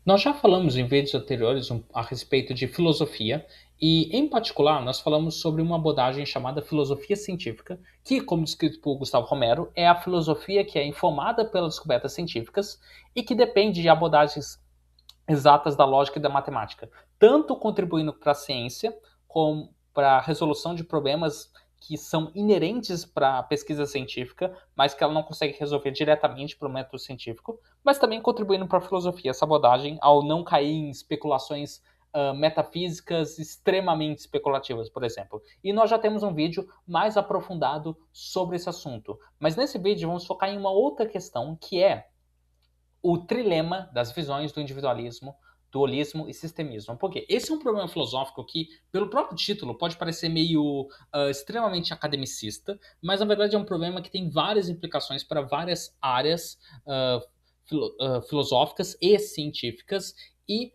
Nós já falamos em vídeos anteriores a respeito de filosofia e, em particular, nós falamos sobre uma abordagem chamada filosofia científica, que, como descrito por Gustavo Romero, é a filosofia que é informada pelas descobertas científicas e que depende de abordagens exatas da lógica e da matemática, tanto contribuindo para a ciência como para a resolução de problemas que são inerentes para a pesquisa científica, mas que ela não consegue resolver diretamente para o método científico, mas também contribuindo para a filosofia, essa abordagem, ao não cair em especulações metafísicas extremamente especulativas, por exemplo. E nós já temos um vídeo mais aprofundado sobre esse assunto. Mas nesse vídeo vamos focar em uma outra questão, que é o trilema das visões do individualismo, dualismo e sistemismo. Por quê? Esse é um problema filosófico que, pelo próprio título, pode parecer meio extremamente academicista, mas na verdade é um problema que tem várias implicações para várias áreas filosóficas e científicas e,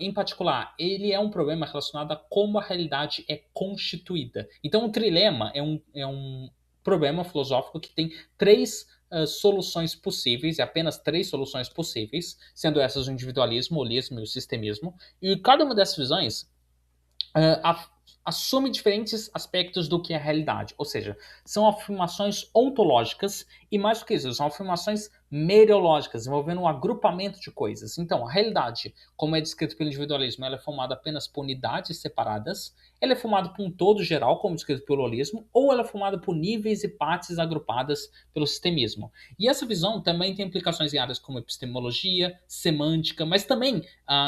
em particular, ele é um problema relacionado a como a realidade é constituída. Então, o trilema é um problema filosófico que tem três soluções possíveis, e apenas três soluções possíveis, sendo essas o individualismo, o holismo e o sistemismo. E cada uma dessas visões assume diferentes aspectos do que é a realidade, ou seja, são afirmações ontológicas e, mais do que isso, são afirmações mereológicas, envolvendo um agrupamento de coisas. Então, a realidade, como é descrito pelo individualismo, ela é formada apenas por unidades separadas, ela é formada por um todo geral, como descrito pelo holismo, ou ela é formada por níveis e partes agrupadas pelo sistemismo. E essa visão também tem implicações em áreas como epistemologia, semântica, mas também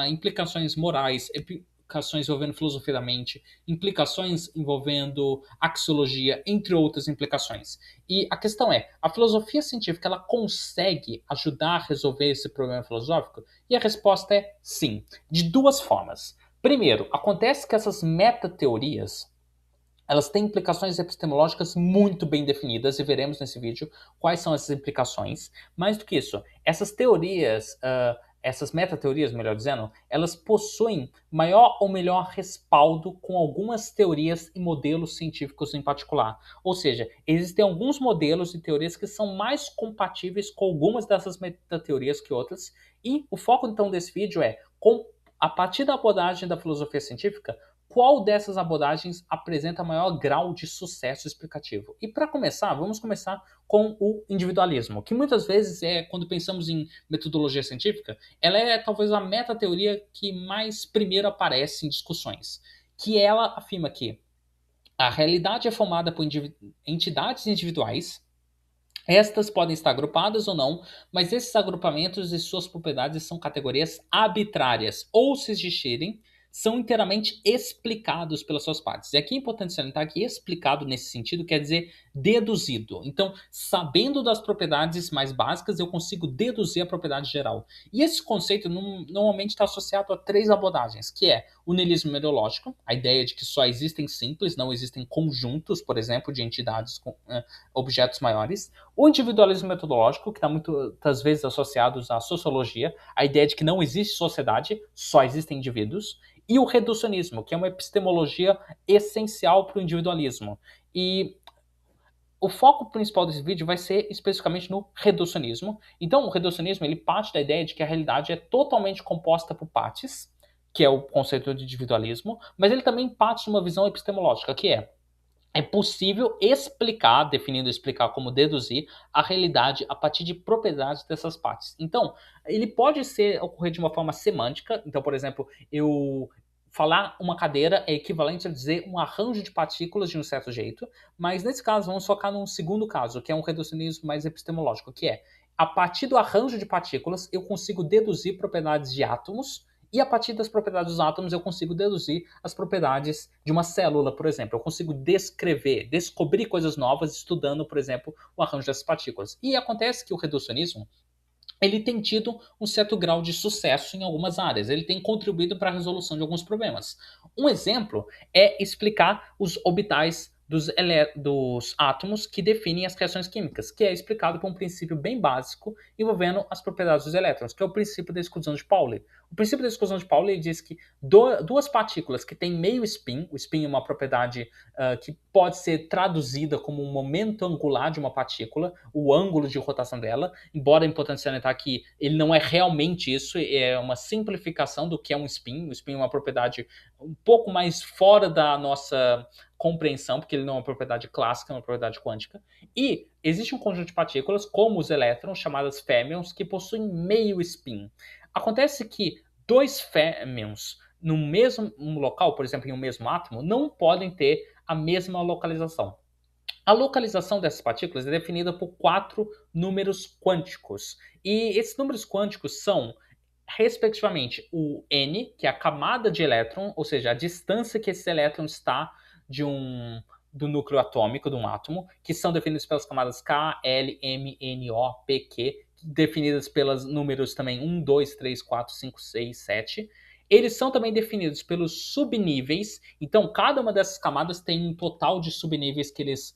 implicações morais, implicações envolvendo filosofia da mente, implicações envolvendo axiologia, entre outras implicações. E a questão é, a filosofia científica ela consegue ajudar a resolver esse problema filosófico? E a resposta é sim, de duas formas. Primeiro, acontece que essas metateorias elas têm implicações epistemológicas muito bem definidas e veremos nesse vídeo quais são essas implicações. Mais do que isso, essas teorias, essas metateorias, melhor dizendo, elas possuem maior ou melhor respaldo com algumas teorias e modelos científicos em particular. Ou seja, existem alguns modelos e teorias que são mais compatíveis com algumas dessas metateorias que outras. E o foco então desse vídeo é, a partir da abordagem da filosofia científica, qual dessas abordagens apresenta maior grau de sucesso explicativo? E para começar, vamos começar com o individualismo, que muitas vezes quando pensamos em metodologia científica, ela é talvez a metateoria que mais primeiro aparece em discussões, que ela afirma que a realidade é formada por entidades individuais. Estas podem estar agrupadas ou não, mas esses agrupamentos e suas propriedades são categorias arbitrárias, ou se existirem, são inteiramente explicados pelas suas partes. E aqui é importante salientar que explicado nesse sentido quer dizer deduzido. Então, sabendo das propriedades mais básicas, eu consigo deduzir a propriedade geral. E esse conceito normalmente está associado a três abordagens, que é o niilismo mereológico, a ideia de que só existem simples, não existem conjuntos, por exemplo, de entidades com objetos maiores. O individualismo metodológico, que está muitas vezes associado à sociologia, a ideia de que não existe sociedade, só existem indivíduos. E o reducionismo, que é uma epistemologia essencial para o individualismo. E o foco principal desse vídeo vai ser especificamente no reducionismo. Então, o reducionismo ele parte da ideia de que a realidade é totalmente composta por partes, que é o conceito de individualismo, mas ele também parte de uma visão epistemológica, que é possível explicar, definindo explicar como deduzir, a realidade a partir de propriedades dessas partes. Então, ele pode ocorrer de uma forma semântica. Então, por exemplo, eu falar uma cadeira é equivalente a dizer um arranjo de partículas de um certo jeito, mas nesse caso vamos focar num segundo caso, que é um reducionismo mais epistemológico, que é a partir do arranjo de partículas eu consigo deduzir propriedades de átomos e a partir das propriedades dos átomos eu consigo deduzir as propriedades de uma célula, por exemplo. Eu consigo descobrir coisas novas estudando, por exemplo, o arranjo dessas partículas. E acontece que o reducionismo ele tem tido um certo grau de sucesso em algumas áreas. Ele tem contribuído para a resolução de alguns problemas. Um exemplo é explicar os orbitais dos átomos que definem as reações químicas, que é explicado por um princípio bem básico envolvendo as propriedades dos elétrons, que é o princípio da exclusão de Pauli. O princípio da exclusão de Pauli ele diz que duas partículas que têm meio spin, o spin é uma propriedade que pode ser traduzida como um momento angular de uma partícula, o ângulo de rotação dela, embora é importante salientar que ele não é realmente isso, é uma simplificação do que é um spin. O spin é uma propriedade um pouco mais fora da nossa compreensão, porque ele não é uma propriedade clássica, é uma propriedade quântica. E existe um conjunto de partículas, como os elétrons, chamadas férmions, que possuem meio spin. Acontece que dois férmions no mesmo local, por exemplo, em um mesmo átomo, não podem ter a mesma localização. A localização dessas partículas é definida por 4 números quânticos. E esses números quânticos são, respectivamente, o n, que é a camada de elétron, ou seja, a distância que esse elétron está do núcleo atômico de um átomo, que são definidos pelas camadas K, L, M, N, O, P, Q, definidas pelos números também 1, 2, 3, 4, 5, 6, 7. Eles são também definidos pelos subníveis, então cada uma dessas camadas tem um total de subníveis que eles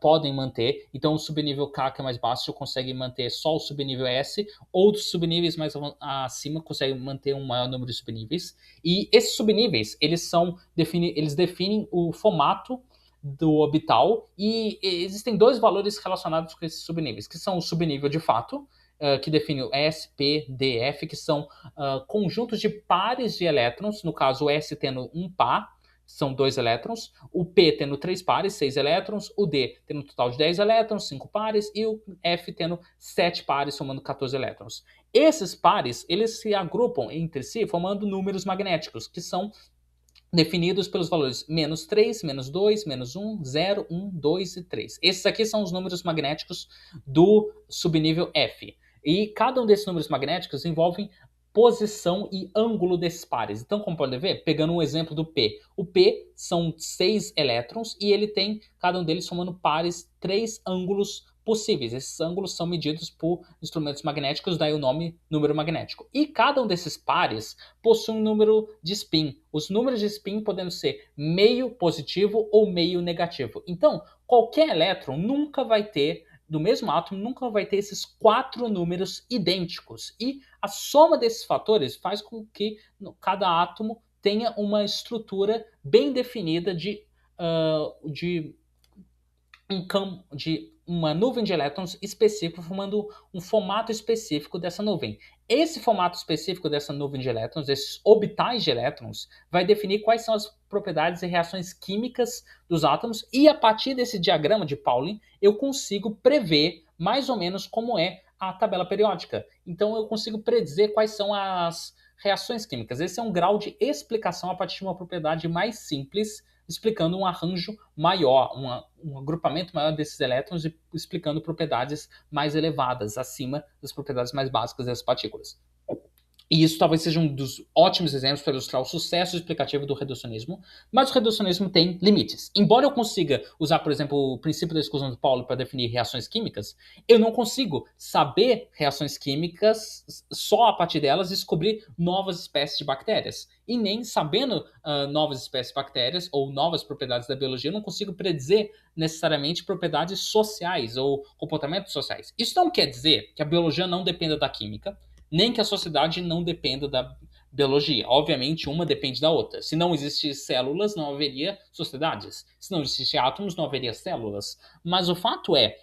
podem manter. Então o subnível K, que é mais baixo, consegue manter só o subnível S, outros subníveis mais acima conseguem manter um maior número de subníveis. E esses subníveis, eles definem o formato do orbital e existem dois valores relacionados com esses subníveis, que são o subnível de fato, que define o S, P, D, F, que são conjuntos de pares de elétrons, no caso o S tendo um par, são 2 elétrons, o P tendo 3 pares, 6 elétrons, o D tendo um total de 10 elétrons, 5 pares, e o F tendo 7 pares, somando 14 elétrons. Esses pares, eles se agrupam entre si formando números magnéticos, que são definidos pelos valores menos 3, menos 2, menos 1, 0, 1, 2 e 3. Esses aqui são os números magnéticos do subnível F. E cada um desses números magnéticos envolve posição e ângulo desses pares. Então, como pode ver, pegando um exemplo do P. O P são 6 elétrons e ele tem, cada um deles formando pares, 3 ângulos possíveis. Esses ângulos são medidos por instrumentos magnéticos, daí o nome número magnético. E cada um desses pares possui um número de spin. Os números de spin podendo ser meio positivo ou meio negativo. Então, qualquer elétron nunca vai ter, do mesmo átomo, nunca vai ter esses 4 números idênticos. E a soma desses fatores faz com que cada átomo tenha uma estrutura bem definida de uma nuvem de elétrons específica, formando um formato específico dessa nuvem. Esse formato específico dessa nuvem de elétrons, esses orbitais de elétrons, vai definir quais são as propriedades e reações químicas dos átomos, e a partir desse diagrama de Pauling, eu consigo prever mais ou menos como é a tabela periódica. Então eu consigo predizer quais são as reações químicas. Esse é um grau de explicação a partir de uma propriedade mais simples, explicando um arranjo maior, um agrupamento maior desses elétrons e explicando propriedades mais elevadas, acima das propriedades mais básicas dessas partículas. E isso talvez seja um dos ótimos exemplos para ilustrar o sucesso explicativo do reducionismo, mas o reducionismo tem limites. Embora eu consiga usar, por exemplo, o princípio da exclusão de Pauli para definir reações químicas, eu não consigo saber reações químicas só a partir delas descobrir novas espécies de bactérias. E nem sabendo novas espécies de bactérias ou novas propriedades da biologia, eu não consigo predizer necessariamente propriedades sociais ou comportamentos sociais. Isso não quer dizer que a biologia não dependa da química, nem que a sociedade não dependa da biologia. Obviamente, uma depende da outra. Se não existissem células, não haveria sociedades. Se não existissem átomos, não haveria células. Mas o fato é,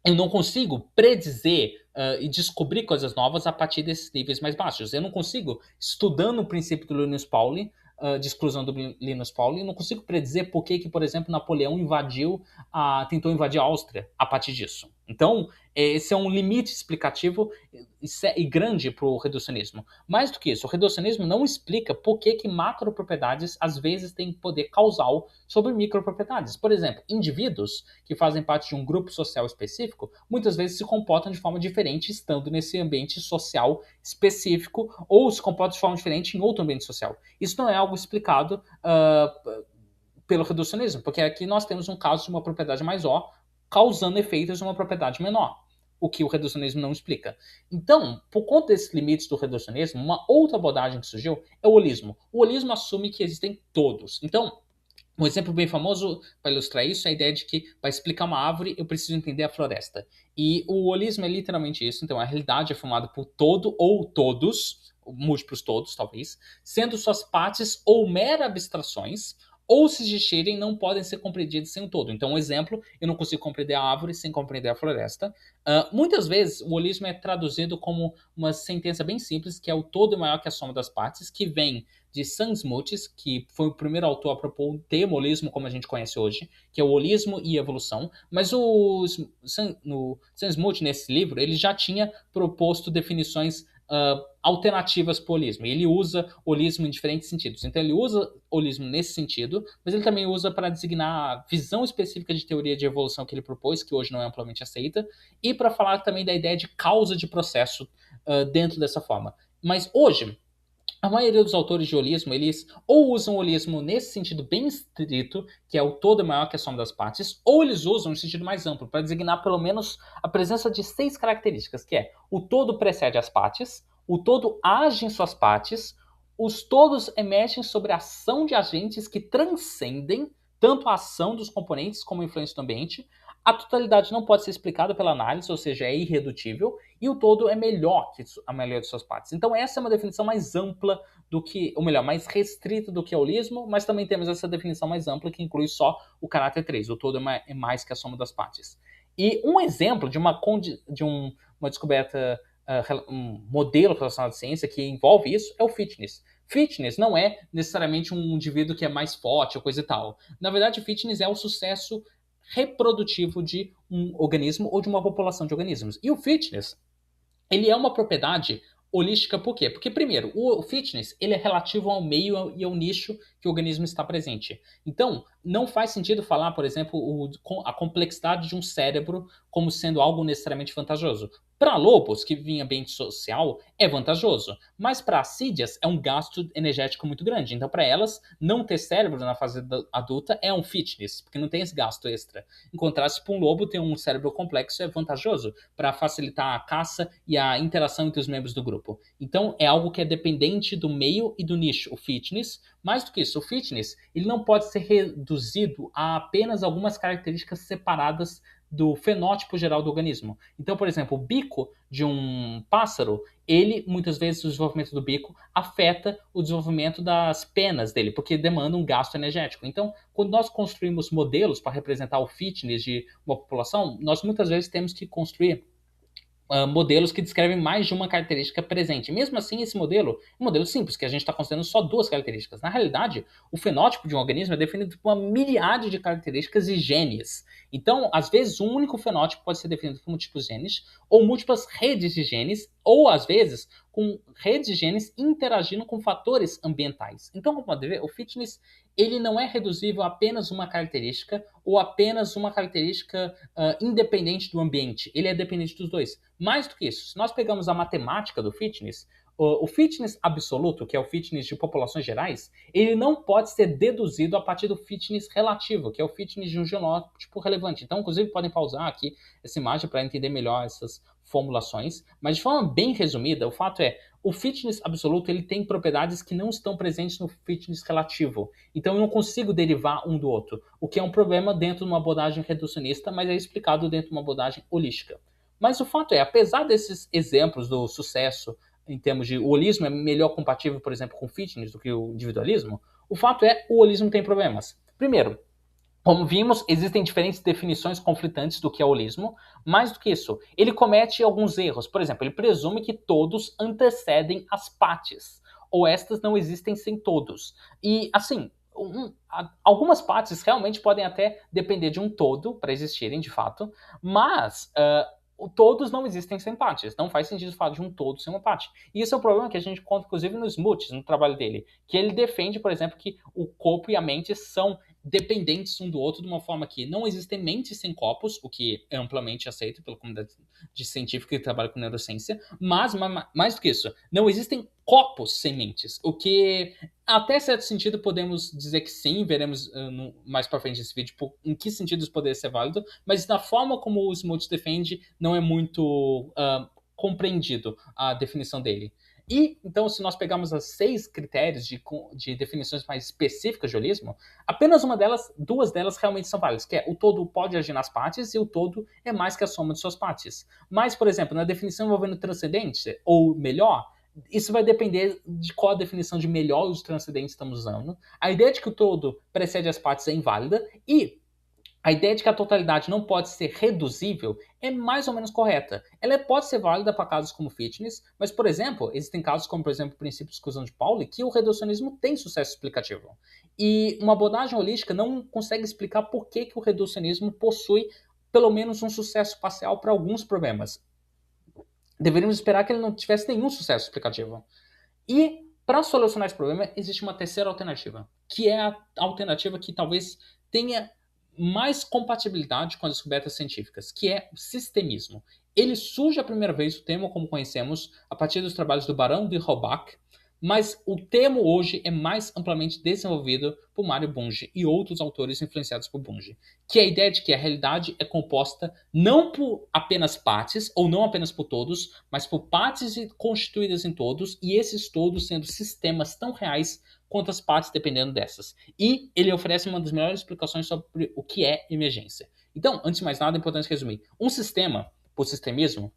eu não consigo predizer e descobrir coisas novas a partir desses níveis mais baixos. Eu não consigo, estudando o princípio do Linus Pauling, de exclusão do Linus Pauling, não consigo predizer por que, por exemplo, Napoleão tentou invadir a Áustria a partir disso. Então, esse é um limite explicativo e grande para o reducionismo. Mais do que isso, o reducionismo não explica por que macropropriedades às vezes têm poder causal sobre micropropriedades. Por exemplo, indivíduos que fazem parte de um grupo social específico muitas vezes se comportam de forma diferente estando nesse ambiente social específico ou se comportam de forma diferente em outro ambiente social. Isso não é algo explicado pelo reducionismo, porque aqui nós temos um caso de uma propriedade maior causando efeitos de uma propriedade menor, o que o reducionismo não explica. Então, por conta desses limites do reducionismo, uma outra abordagem que surgiu é o holismo. O holismo assume que existem todos. Então, Um exemplo bem famoso para ilustrar isso é a ideia de que, para explicar uma árvore, eu preciso entender a floresta. E o holismo é literalmente isso. Então, a realidade é formada por todo ou todos, múltiplos todos, talvez, sendo suas partes ou mera abstrações, ou se existirem, não podem ser compreendidas sem o todo. Então, um exemplo, eu não consigo compreender a árvore sem compreender a floresta. Muitas vezes, o holismo é traduzido como uma sentença bem simples, que é o todo é maior que a soma das partes, que vem de Sam Smuts, que foi o primeiro autor a propor o termo holismo como a gente conhece hoje, que é o holismo e evolução. Mas no Sam Smuts, nesse livro, ele já tinha proposto definições alternativas para o holismo. E ele usa holismo em diferentes sentidos. Então ele usa holismo nesse sentido, mas ele também usa para designar a visão específica de teoria de evolução que ele propôs, que hoje não é amplamente aceita, e para falar também da ideia de causa de processo dentro dessa forma. Mas hoje, a maioria dos autores de holismo, eles ou usam o holismo nesse sentido bem estrito, que é o todo é maior que a soma das partes, ou eles usam no sentido mais amplo, para designar pelo menos a presença de 6 características, que é o todo precede as partes, o todo age em suas partes, os todos emergem sobre a ação de agentes que transcendem tanto a ação dos componentes como a influência do ambiente, a totalidade não pode ser explicada pela análise, ou seja, é irredutível, e o todo é melhor que a maioria de suas partes. Então essa é uma definição mais ampla do que, ou melhor, mais restrita do que o holismo, mas também temos essa definição mais ampla que inclui só o caráter 3, o todo é mais que a soma das partes. E um exemplo uma descoberta, um modelo relacionado à ciência que envolve isso é o fitness. Fitness não é necessariamente um indivíduo que é mais forte ou coisa e tal. Na verdade, fitness é o sucesso reprodutivo de um organismo ou de uma população de organismos. E o fitness, ele é uma propriedade holística por quê? Porque, primeiro, o fitness ele é relativo ao meio e ao nicho que o organismo está presente. Então, não faz sentido falar, por exemplo, a complexidade de um cérebro como sendo algo necessariamente vantajoso. Para lobos, que vivem em ambiente social, é vantajoso. Mas para assídias, é um gasto energético muito grande. Então, para elas, não ter cérebro na fase adulta é um fitness, porque não tem esse gasto extra. Em contraste, para um lobo ter um cérebro complexo é vantajoso para facilitar a caça e a interação entre os membros do grupo. Então, é algo que é dependente do meio e do nicho, o fitness. Mais do que isso, o fitness ele não pode ser reduzido a apenas algumas características separadas do fenótipo geral do organismo. Então, por exemplo, o bico de um pássaro, ele, muitas vezes, o desenvolvimento do bico afeta o desenvolvimento das penas dele, porque demanda um gasto energético. Então, quando nós construímos modelos para representar o fitness de uma população, nós muitas vezes temos que construir modelos que descrevem mais de uma característica presente. Mesmo assim, esse modelo é um modelo simples, que a gente está considerando só 2 características. Na realidade, o fenótipo de um organismo é definido por uma miríade de características e genes. Então, às vezes, um único fenótipo pode ser definido por múltiplos genes, ou múltiplas redes de genes, ou às vezes, com redes de genes interagindo com fatores ambientais. Então, como pode ver, o fitness ele não é reduzível a apenas uma característica ou apenas uma característica independente do ambiente. Ele é dependente dos dois. Mais do que isso, se nós pegamos a matemática do fitness, o fitness absoluto, que é o fitness de populações gerais, ele não pode ser deduzido a partir do fitness relativo, que é o fitness de um genótipo relevante. Então, inclusive, podem pausar aqui essa imagem para entender melhor essas formulações. Mas de forma bem resumida, o fato é, o fitness absoluto ele tem propriedades que não estão presentes no fitness relativo. Então, eu não consigo derivar um do outro, o que é um problema dentro de uma abordagem reducionista, mas é explicado dentro de uma abordagem holística. Mas o fato é, apesar desses exemplos do sucesso em termos de o holismo é melhor compatível, por exemplo, com o fitness do que o individualismo, o fato é o holismo tem problemas. Primeiro, como vimos, existem diferentes definições conflitantes do que é holismo. Mais do que isso, ele comete alguns erros. Por exemplo, ele presume que todos antecedem as partes, ou estas não existem sem todos. E, assim, algumas partes realmente podem até depender de um todo para existirem, de fato, mas todos não existem sem partes. Não faz sentido falar de um todo sem uma parte. E isso é um problema que a gente encontra, inclusive, no Smuts, no trabalho dele, que ele defende, por exemplo, que o corpo e a mente são dependentes um do outro de uma forma que não existem mentes sem corpos, o que é amplamente aceito pela comunidade de científica que trabalha com neurociência, mas mais do que isso, não existem corpos sem mentes, o que até certo sentido podemos dizer que sim, veremos mais para frente nesse vídeo em que sentido isso poderia ser válido, mas na forma como o Smuts defende não é muito compreendido a definição dele. E, então, se nós pegarmos as 6 critérios de definições mais específicas de holismo, apenas uma delas, 2 delas realmente são válidas, que é o todo pode agir nas partes e o todo é mais que a soma de suas partes. Mas, por exemplo, na definição envolvendo transcendente ou melhor, isso vai depender de qual a definição de melhor os transcendentes estamos usando. A ideia de que o todo precede as partes é inválida e a ideia de que a totalidade não pode ser reduzível é mais ou menos correta. Ela pode ser válida para casos como fitness, mas, por exemplo, existem casos como, por exemplo, o princípio de exclusão de Pauli, que o reducionismo tem sucesso explicativo. E uma abordagem holística não consegue explicar por que o reducionismo possui pelo menos um sucesso parcial para alguns problemas. Deveríamos esperar que ele não tivesse nenhum sucesso explicativo. E para solucionar esse problema, existe uma terceira alternativa, que é a alternativa que talvez tenha mais compatibilidade com as descobertas científicas, que é o sistemismo. Ele surge a primeira vez, o termo como conhecemos, a partir dos trabalhos do Barão de Horbach, mas o termo hoje é mais amplamente desenvolvido por Mario Bunge e outros autores influenciados por Bunge, que é a ideia de que a realidade é composta não por apenas partes, ou não apenas por todos, mas por partes constituídas em todos, e esses todos sendo sistemas tão reais quanto as partes dependendo dessas. E ele oferece uma das melhores explicações sobre o que é emergência. Então, antes de mais nada, é importante resumir. Um sistema, por sistemismo,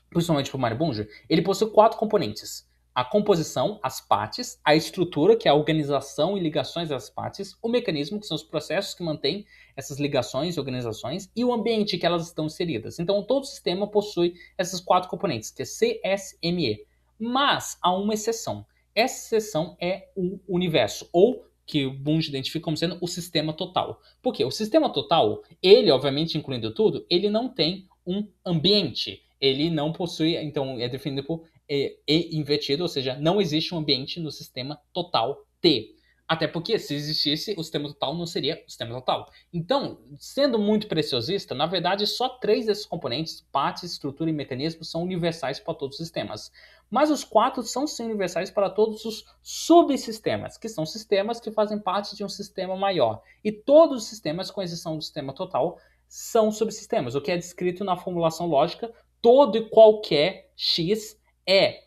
principalmente por Mario Bunge, ele possui 4 componentes: a composição, as partes, a estrutura, que é a organização e ligações das partes, o mecanismo, que são os processos que mantêm essas ligações e organizações, e o ambiente que elas estão inseridas. Então, todo sistema possui essas 4 componentes, que é CSME. Mas há uma exceção. Essa exceção é o universo, ou que o Bunge identifica como sendo o sistema total. Por quê? O sistema total, ele, obviamente, incluindo tudo, ele não tem um ambiente. Ele não possui, então é definido por E invertido, ou seja, não existe um ambiente no sistema total T. Até porque, se existisse, o sistema total não seria o sistema total. Então, sendo muito preciosista, na verdade, só 3 desses componentes, partes, estrutura e mecanismo, são universais para todos os sistemas. Mas os 4 são sim universais para todos os subsistemas, que são sistemas que fazem parte de um sistema maior. E todos os sistemas, com exceção do sistema total, são subsistemas, o que é descrito na formulação lógica: todo e qualquer X é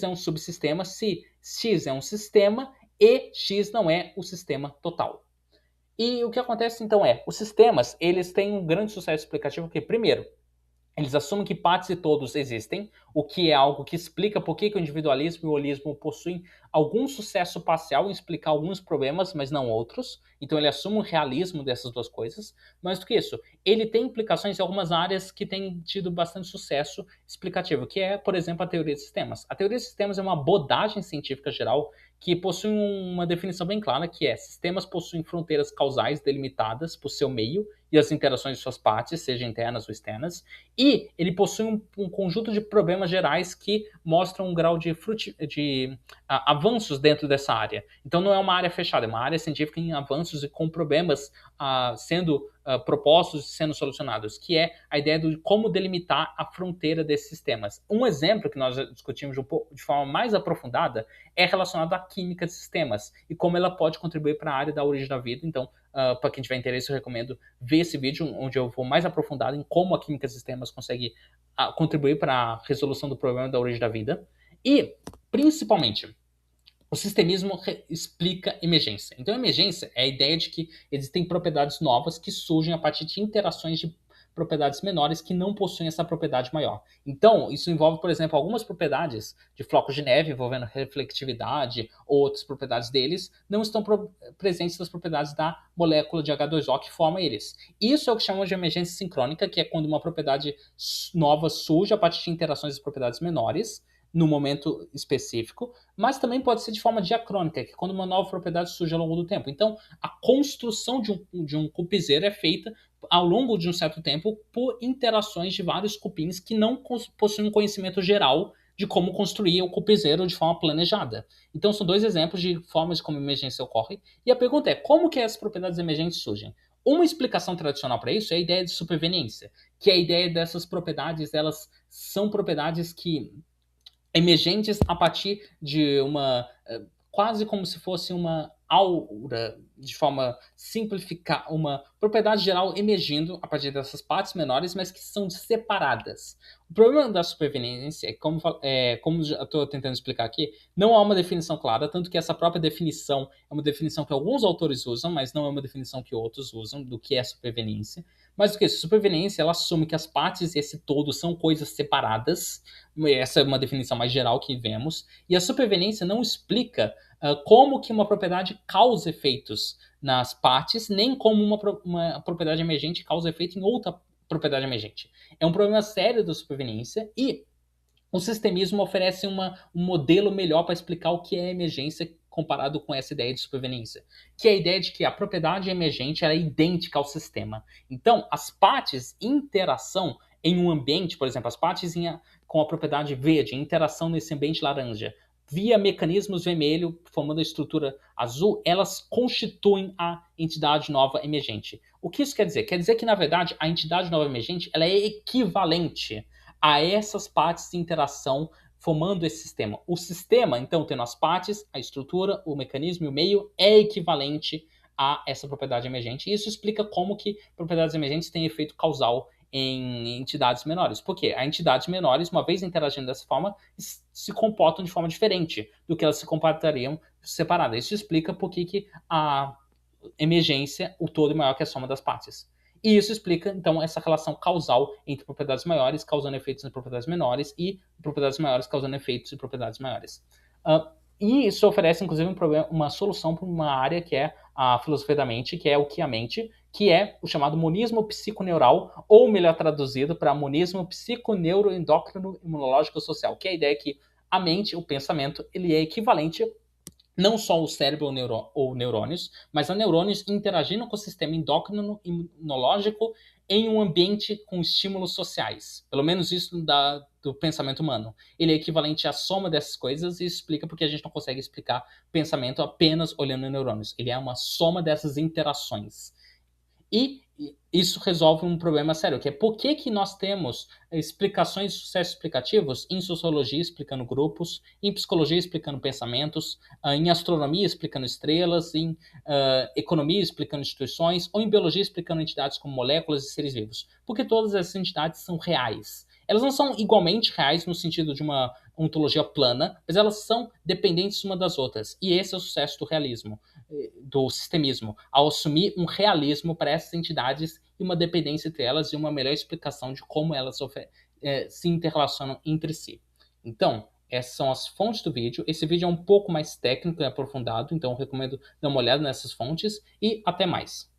um subsistema se X é um sistema e X não é o sistema total. E o que acontece então é, os sistemas, eles têm um grande sucesso explicativo porque, primeiro, eles assumem que partes e todos existem, o que é algo que explica por que o individualismo e o holismo possuem algum sucesso parcial em explicar alguns problemas, mas não outros. Então ele assume o realismo dessas duas coisas. Mais do que isso, ele tem implicações em algumas áreas que têm tido bastante sucesso explicativo, que é, por exemplo, a teoria de sistemas. A teoria de sistemas é uma abordagem científica geral que possui uma definição bem clara, que é: sistemas possuem fronteiras causais delimitadas por seu meio e as interações de suas partes, sejam internas ou externas, e ele possui um conjunto de problemas gerais que mostram um grau de avanços dentro dessa área. Então não é uma área fechada, é uma área científica em avanços e com problemas sendo propostos e sendo solucionados, que é a ideia de como delimitar a fronteira desses sistemas. Um exemplo que nós discutimos de forma mais aprofundada é relacionado à química de sistemas e como ela pode contribuir para a área da origem da vida. Então, para quem tiver interesse, eu recomendo ver esse vídeo, onde eu vou mais aprofundado em como a química de sistemas consegue contribuir para a resolução do problema da origem da vida. E, principalmente, o sistemismo explica emergência. Então, a emergência é a ideia de que existem propriedades novas que surgem a partir de interações de propriedades menores que não possuem essa propriedade maior. Então, isso envolve, por exemplo, algumas propriedades de flocos de neve envolvendo reflectividade ou outras propriedades deles não estão presentes nas propriedades da molécula de H2O que forma eles. Isso é o que chamamos de emergência sincrônica, que é quando uma propriedade nova surge a partir de interações de propriedades menores no momento específico, mas também pode ser de forma diacrônica, que é quando uma nova propriedade surge ao longo do tempo. Então, a construção de um cupizeiro é feita ao longo de um certo tempo por interações de vários cupins que não possuem um conhecimento geral de como construir o cupizeiro de forma planejada. Então, são 2 exemplos de formas como a emergência ocorre. E a pergunta é, como que as propriedades emergentes surgem? Uma explicação tradicional para isso é a ideia de superveniência, que é a ideia dessas propriedades, elas são propriedades que emergentes a partir de uma quase como se fosse uma aura, de forma simplificar, uma propriedade geral emergindo a partir dessas partes menores, mas que são separadas. O problema da superveniência é, como já estou tentando explicar aqui, não há uma definição clara, tanto que essa própria definição é uma definição que alguns autores usam, mas não é uma definição que outros usam do que é superveniência. Mas do que isso? Superveniência, ela assume que as partes e esse todo são coisas separadas. Essa é uma definição mais geral que vemos. E a superveniência não explica como que uma propriedade causa efeitos nas partes, nem como uma propriedade emergente causa efeito em outra propriedade emergente. É um problema sério da superveniência e o sistemismo oferece um modelo melhor para explicar o que é emergência comparado com essa ideia de superveniência, que é a ideia de que a propriedade emergente é idêntica ao sistema. Então, as partes em interação em um ambiente, por exemplo, as partes com a propriedade verde, interação nesse ambiente laranja, via mecanismos vermelho, formando a estrutura azul, elas constituem a entidade nova emergente. O que isso quer dizer? Quer dizer que, na verdade, a entidade nova emergente ela é equivalente a essas partes de interação formando esse sistema. O sistema, então, tendo as partes, a estrutura, o mecanismo e o meio, é equivalente a essa propriedade emergente. E isso explica como que propriedades emergentes têm efeito causal em entidades menores. Por quê? As entidades menores, uma vez interagindo dessa forma, se comportam de forma diferente do que elas se comportariam separadas. Isso explica por que a emergência, o todo é maior que a soma das partes. E isso explica, então, essa relação causal entre propriedades maiores causando efeitos em propriedades menores e propriedades maiores causando efeitos em propriedades maiores. E isso oferece, inclusive, uma solução para uma área que é a filosofia da mente, que é o que a mente, que é o chamado monismo psiconeural, ou melhor traduzido para monismo psiconeuroendócrino imunológico social, que é a ideia que a mente, o pensamento, ele é equivalente não só o cérebro ou neurônios, mas a neurônios interagindo com o sistema endócrino imunológico em um ambiente com estímulos sociais. Pelo menos isso do pensamento humano. Ele é equivalente à soma dessas coisas e explica porque a gente não consegue explicar pensamento apenas olhando neurônios. Ele é uma soma dessas interações. E isso resolve um problema sério, que é por que nós temos explicações de sucesso explicativos em sociologia explicando grupos, em psicologia explicando pensamentos, em astronomia explicando estrelas, em economia explicando instituições, ou em biologia explicando entidades como moléculas e seres vivos. Porque todas essas entidades são reais. Elas não são igualmente reais no sentido de uma ontologia plana, mas elas são dependentes uma das outras. E esse é o sucesso do realismo, do sistemismo, ao assumir um realismo para essas entidades e uma dependência entre elas e uma melhor explicação de como elas se interrelacionam entre si. Então, essas são as fontes do vídeo. Esse vídeo é um pouco mais técnico e aprofundado, então eu recomendo dar uma olhada nessas fontes e até mais.